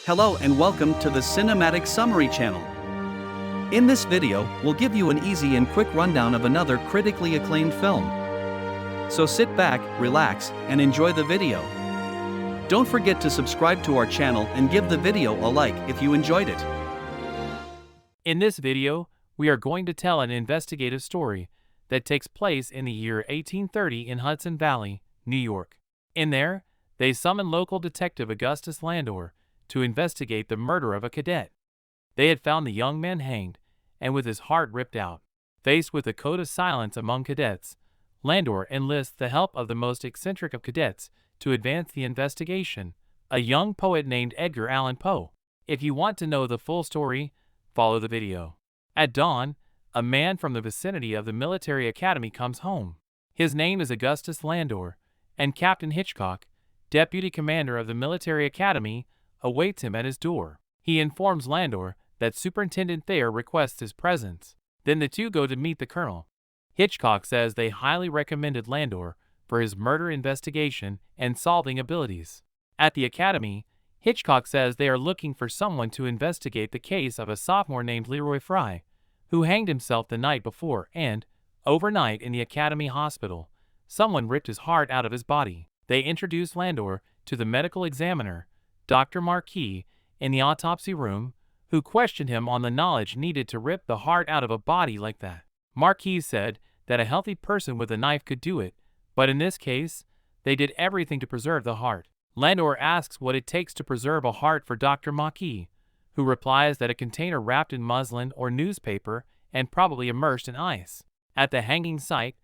Hello and welcome to the Cinematic Summary channel. In this video, we'll give you an easy and quick rundown of another critically acclaimed film. So sit back, relax, and enjoy the video. Don't forget to subscribe to our channel and give the video a like if you enjoyed it. In this video, we are going to tell an investigative story that takes place in the year 1830 in Hudson Valley, New York. In there, they summon local detective Augustus Landor to investigate the murder of a cadet. They had found the young man hanged and with his heart ripped out. Faced with a code of silence among cadets, Landor enlists the help of the most eccentric of cadets to advance the investigation, a young poet named Edgar Allan Poe. If you want to know the full story, follow the video. At dawn, a man from the vicinity of the military academy comes home. His name is Augustus Landor, and Captain Hitchcock, deputy commander of the military academy, awaits him at his door. He informs Landor that Superintendent Thayer requests his presence. Then the two go to meet the colonel. Hitchcock says they highly recommended Landor for his murder investigation and solving abilities. At the academy, Hitchcock says they are looking for someone to investigate the case of a sophomore named Leroy Fry, who hanged himself the night before and, overnight in the academy hospital, someone ripped his heart out of his body. They introduce Landor to the medical examiner, Dr. Marquis, in the autopsy room, who questioned him on the knowledge needed to rip the heart out of a body like that. Marquis said that a healthy person with a knife could do it, but in this case, they did everything to preserve the heart. Landor asks what it takes to preserve a heart for Dr. Marquis, who replies that a container wrapped in muslin or newspaper and probably immersed in ice. At the hanging site,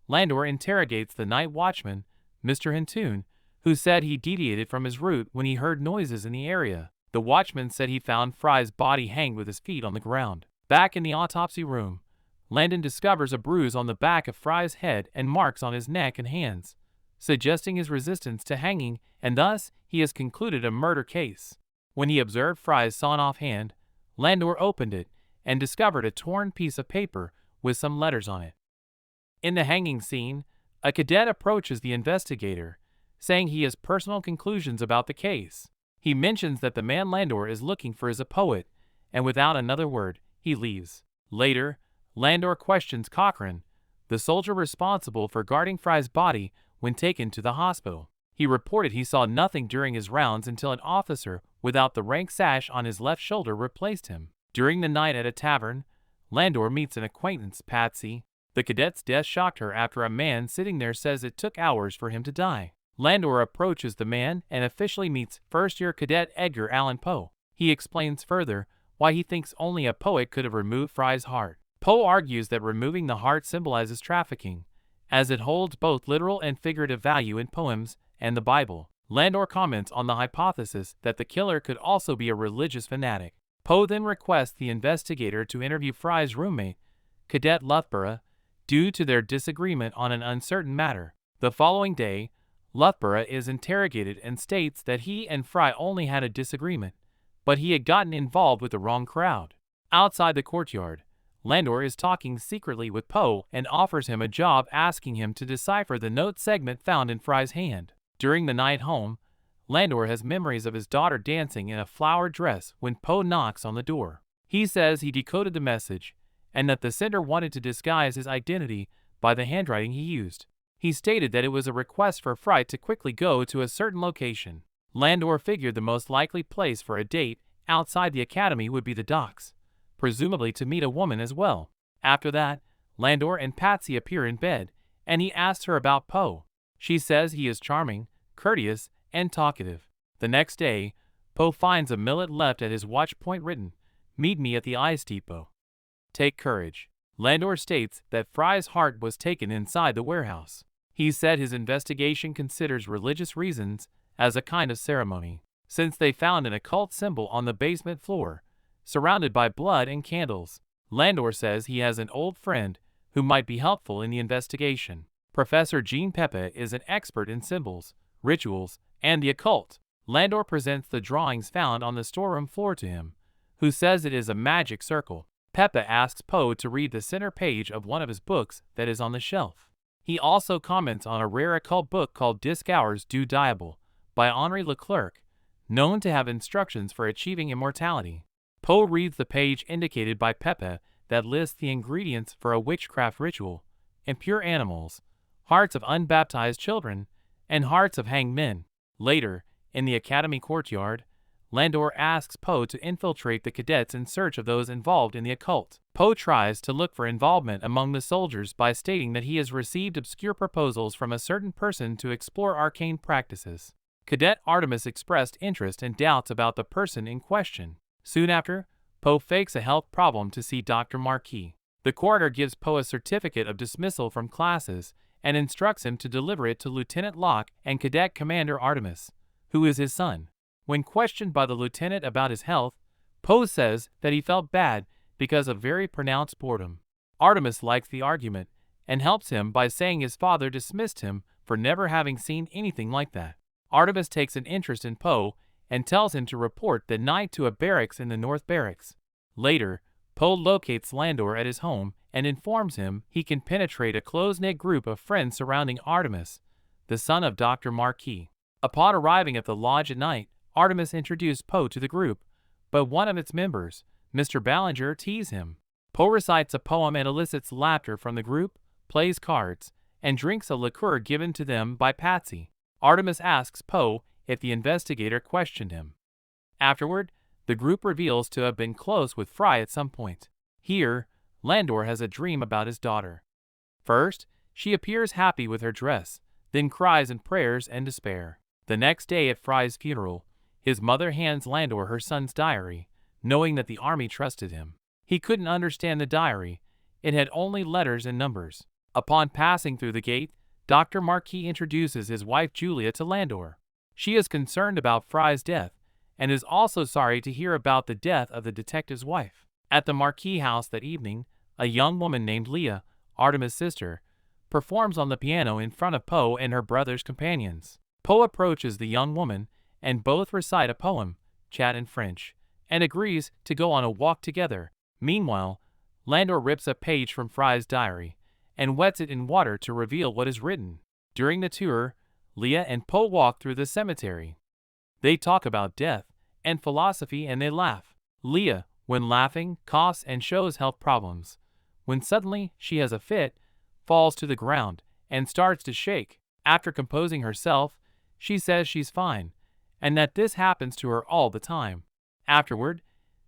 Landor interrogates the night watchman, Mr. Hintoon, who said he deviated from his route when he heard noises in the area. The watchman said he found Fry's body hanged with his feet on the ground. Back in the autopsy room, Landon discovers a bruise on the back of Fry's head and marks on his neck and hands, suggesting his resistance to hanging, and thus he has concluded a murder case. When he observed Fry's sawn-off hand, Landor opened it and discovered a torn piece of paper with some letters on it. In the hanging scene, a cadet approaches the investigator, saying he has personal conclusions about the case. He mentions that the man Landor is looking for is a poet, and without another word, he leaves. Later, Landor questions Cochran, the soldier responsible for guarding Fry's body when taken to the hospital. He reported he saw nothing during his rounds until an officer without the rank sash on his left shoulder replaced him. During the night at a tavern, Landor meets an acquaintance, Patsy. The cadet's death shocked her after a man sitting there says it took hours for him to die. Landor approaches the man and officially meets first-year cadet Edgar Allan Poe. He explains further why he thinks only a poet could have removed Fry's heart. Poe argues that removing the heart symbolizes trafficking, as it holds both literal and figurative value in poems and the Bible. Landor comments on the hypothesis that the killer could also be a religious fanatic. Poe then requests the investigator to interview Fry's roommate, Cadet Loughborough, due to their disagreement on an uncertain matter. The following day, Loughborough is interrogated and states that he and Fry only had a disagreement, but he had gotten involved with the wrong crowd. Outside the courtyard, Landor is talking secretly with Poe and offers him a job, asking him to decipher the note segment found in Fry's hand. During the night home, Landor has memories of his daughter dancing in a flowered dress when Poe knocks on the door. He says he decoded the message and that the sender wanted to disguise his identity by the handwriting he used. He stated that it was a request for Fry to quickly go to a certain location. Landor figured the most likely place for a date outside the academy would be the docks, presumably to meet a woman as well. After that, Landor and Patsy appear in bed, and he asks her about Poe. She says he is charming, courteous, and talkative. The next day, Poe finds a millet left at his watch point written, "Meet me at the ice depot. Take courage." Landor states that Fry's heart was taken inside the warehouse. He said his investigation considers religious reasons as a kind of ceremony, since they found an occult symbol on the basement floor, surrounded by blood and candles. Landor says he has an old friend who might be helpful in the investigation. Professor Jean Pepe is an expert in symbols, rituals, and the occult. Landor presents the drawings found on the storeroom floor to him, who says it is a magic circle. Pepe asks Poe to read the center page of one of his books that is on the shelf. He also comments on a rare occult book called Disc Hours du Diable by Henri Leclerc, known to have instructions for achieving immortality. Poe reads the page indicated by Pepe that lists the ingredients for a witchcraft ritual: impure animals, hearts of unbaptized children, and hearts of hanged men. Later, in the academy courtyard, Landor asks Poe to infiltrate the cadets in search of those involved in the occult. Poe tries to look for involvement among the soldiers by stating that he has received obscure proposals from a certain person to explore arcane practices. Cadet Artemis expressed interest and doubts about the person in question. Soon after, Poe fakes a health problem to see Dr. Marquis. The coroner gives Poe a certificate of dismissal from classes and instructs him to deliver it to Lieutenant Locke and Cadet Commander Artemis, who is his son. When questioned by the lieutenant about his health, Poe says that he felt bad because of very pronounced boredom. Artemis likes the argument and helps him by saying his father dismissed him for never having seen anything like that. Artemis takes an interest in Poe and tells him to report that night to a barracks in the North Barracks. Later, Poe locates Landor at his home and informs him he can penetrate a close-knit group of friends surrounding Artemis, the son of Dr. Marquis. Upon arriving at the lodge at night, Artemis introduced Poe to the group, but one of its members, Mr. Ballinger, teases him. Poe recites a poem and elicits laughter from the group, plays cards, and drinks a liqueur given to them by Patsy. Artemis asks Poe if the investigator questioned him. Afterward, the group reveals to have been close with Fry at some point. Here, Landor has a dream about his daughter. First, she appears happy with her dress, then cries in prayers and despair. The next day at Fry's funeral, his mother hands Landor her son's diary, knowing that the army trusted him. He couldn't understand the diary. It had only letters and numbers. Upon passing through the gate, Dr. Marquis introduces his wife Julia to Landor. She is concerned about Fry's death and is also sorry to hear about the death of the detective's wife. At the Marquis house that evening, a young woman named Leah, Artemis' sister, performs on the piano in front of Poe and her brother's companions. Poe approaches the young woman and both recite a poem, chat in French, and agrees to go on a walk together. Meanwhile, Landor rips a page from Fry's diary and wets it in water to reveal what is written. During the tour, Leah and Poe walk through the cemetery. They talk about death and philosophy and they laugh. Leah, when laughing, coughs and shows health problems. When suddenly she has a fit, falls to the ground, and starts to shake. After composing herself, she says she's fine, and that this happens to her all the time. Afterward,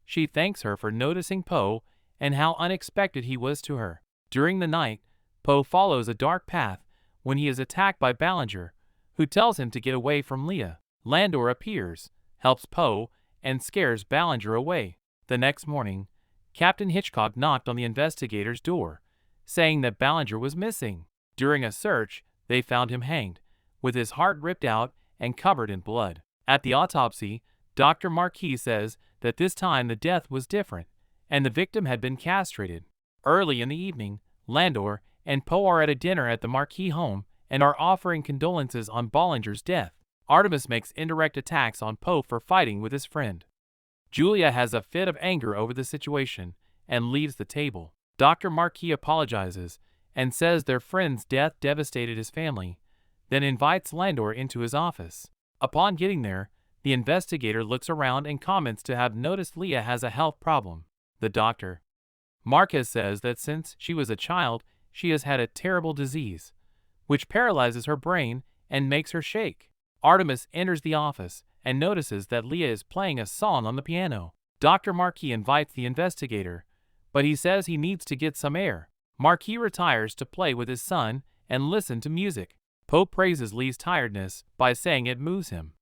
she thanks her for noticing Poe and how unexpected he was to her. During the night, Poe follows a dark path when he is attacked by Ballinger, who tells him to get away from Leah. Landor appears, helps Poe, and scares Ballinger away. The next morning, Captain Hitchcock knocked on the investigator's door, saying that Ballinger was missing. During a search, they found him hanged, with his heart ripped out and covered in blood. At the autopsy, Dr. Marquis says that this time the death was different, and the victim had been castrated. Early in the evening, Landor and Poe are at a dinner at the Marquis home and are offering condolences on Ballinger's death. Artemis makes indirect attacks on Poe for fighting with his friend. Julia has a fit of anger over the situation and leaves the table. Dr. Marquis apologizes and says their friend's death devastated his family, then invites Landor into his office. Upon getting there, the investigator looks around and comments to have noticed Leah has a health problem. The doctor, Marquez, says that since she was a child, she has had a terrible disease, which paralyzes her brain and makes her shake. Artemis enters the office and notices that Leah is playing a song on the piano. Dr. Marquis invites the investigator, but he says he needs to get some air. Marquis retires to play with his son and listen to music. Poe praises Lee's tiredness by saying it moves him.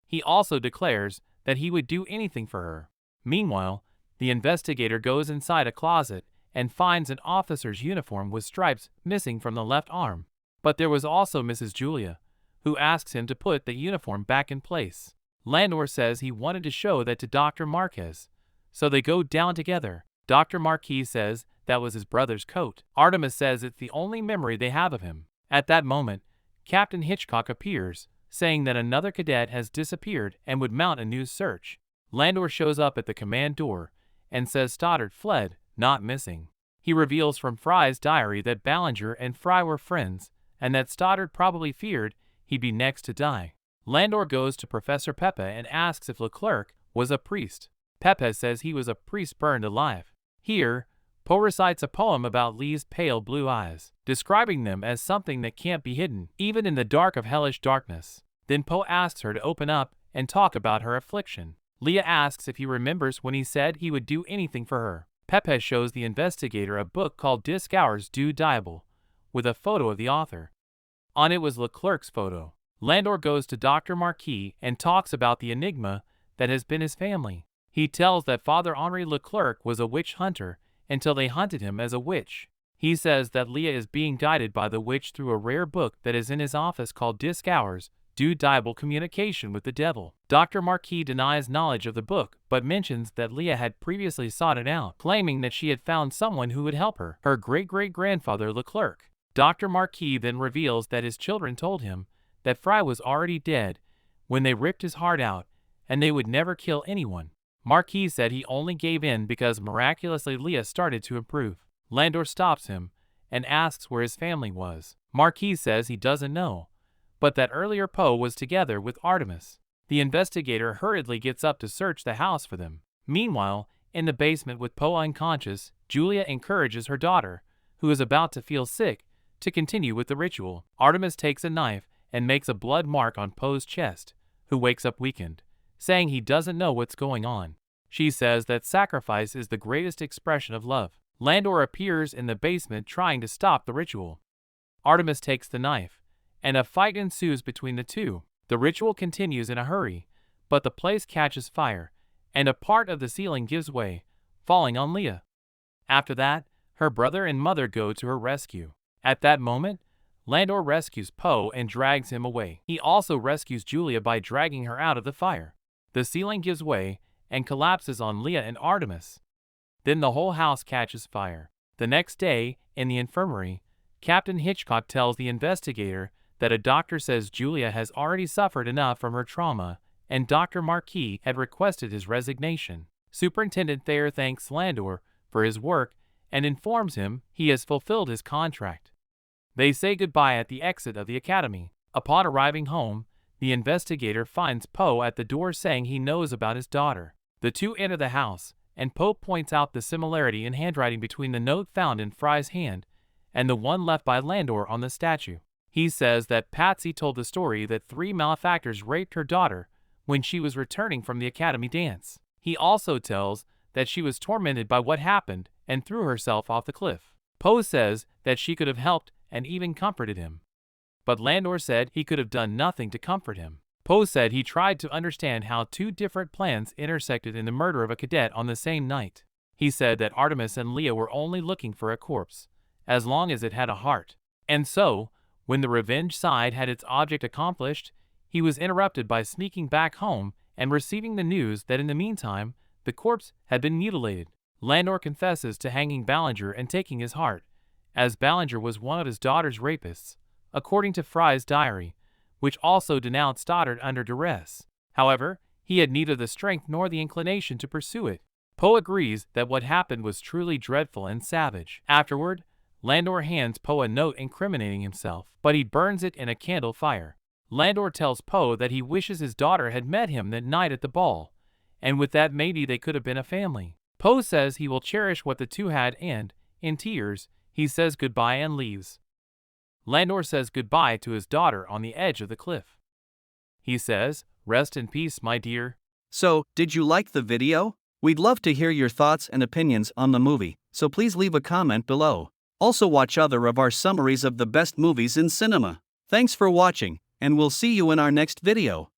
He also declares that he would do anything for her. Meanwhile, the investigator goes inside a closet and finds an officer's uniform with stripes missing from the left arm. But there was also Mrs. Julia, who asks him to put the uniform back in place. Landor says he wanted to show that to Dr. Marquez, so they go down together. Dr. Marquis says that was his brother's coat. Artemis says it's the only memory they have of him. At that moment, Captain Hitchcock appears, saying that another cadet has disappeared and would mount a new search. Landor shows up at the command door and says Stoddard fled, not missing. He reveals from Fry's diary that Ballinger and Fry were friends and that Stoddard probably feared he'd be next to die. Landor goes to Professor Pepe and asks if Leclerc was a priest. Pepe says he was a priest burned alive. Here, Poe recites a poem about Lea's pale blue eyes, describing them as something that can't be hidden, even in the dark of hellish darkness. Then Poe asks her to open up and talk about her affliction. Leah asks if he remembers when he said he would do anything for her. Pepe shows the investigator a book called Disc Hours du Diable, with a photo of the author. On it was Leclerc's photo. Landor goes to Dr. Marquis and talks about the enigma that has been his family. He tells that Father Henri Leclerc was a witch hunter until they hunted him as a witch. He says that Leah is being guided by the witch through a rare book that is in his office called Disc Hours du Diable, Communication with the Devil. Dr. Marquis denies knowledge of the book, but mentions that Leah had previously sought it out, claiming that she had found someone who would help her, her great-great-grandfather Leclerc. Dr. Marquis then reveals that his children told him that Fry was already dead when they ripped his heart out, and they would never kill anyone. Marquis said he only gave in because miraculously Leah started to improve. Landor stops him and asks where his family was. Marquis says he doesn't know, but that earlier Poe was together with Artemis. The investigator hurriedly gets up to search the house for them. Meanwhile, in the basement with Poe unconscious, Julia encourages her daughter, who is about to feel sick, to continue with the ritual. Artemis takes a knife and makes a blood mark on Poe's chest, who wakes up weakened, saying he doesn't know what's going on. She says that sacrifice is the greatest expression of love. Landor appears in the basement trying to stop the ritual. Artemis takes the knife, and a fight ensues between the two. The ritual continues in a hurry, but the place catches fire, and a part of the ceiling gives way, falling on Leah. After that, her brother and mother go to her rescue. At that moment, Landor rescues Poe and drags him away. He also rescues Julia by dragging her out of the fire. The ceiling gives way and collapses on Leah and Artemis. Then the whole house catches fire. The next day, in the infirmary, Captain Hitchcock tells the investigator that a doctor says Julia has already suffered enough from her trauma, and Dr. Marquis had requested his resignation. Superintendent Thayer thanks Landor for his work and informs him he has fulfilled his contract. They say goodbye at the exit of the academy. Upon arriving home, the investigator finds Poe at the door saying he knows about his daughter. The two enter the house, and Poe points out the similarity in handwriting between the note found in Fry's hand and the one left by Landor on the statue. He says that Patsy told the story that 3 malefactors raped her daughter when she was returning from the academy dance. He also tells that she was tormented by what happened and threw herself off the cliff. Poe says that she could have helped and even comforted him. But Landor said he could have done nothing to comfort him. Poe said he tried to understand how 2 different plans intersected in the murder of a cadet on the same night. He said that Artemis and Leah were only looking for a corpse, as long as it had a heart. And so, when the revenge side had its object accomplished, he was interrupted by sneaking back home and receiving the news that in the meantime, the corpse had been mutilated. Landor confesses to hanging Ballinger and taking his heart, as Ballinger was one of his daughter's rapists, according to Fry's diary, which also denounced Stoddard under duress. However, he had neither the strength nor the inclination to pursue it. Poe agrees that what happened was truly dreadful and savage. Afterward, Landor hands Poe a note incriminating himself, but he burns it in a candle fire. Landor tells Poe that he wishes his daughter had met him that night at the ball, and with that maybe they could have been a family. Poe says he will cherish what the two had and, in tears, he says goodbye and leaves. Landor says goodbye to his daughter on the edge of the cliff. He says, "Rest in peace, my dear." So, did you like the video? We'd love to hear your thoughts and opinions on the movie, so please leave a comment below. Also watch other of our summaries of the best movies in cinema. Thanks for watching, and we'll see you in our next video.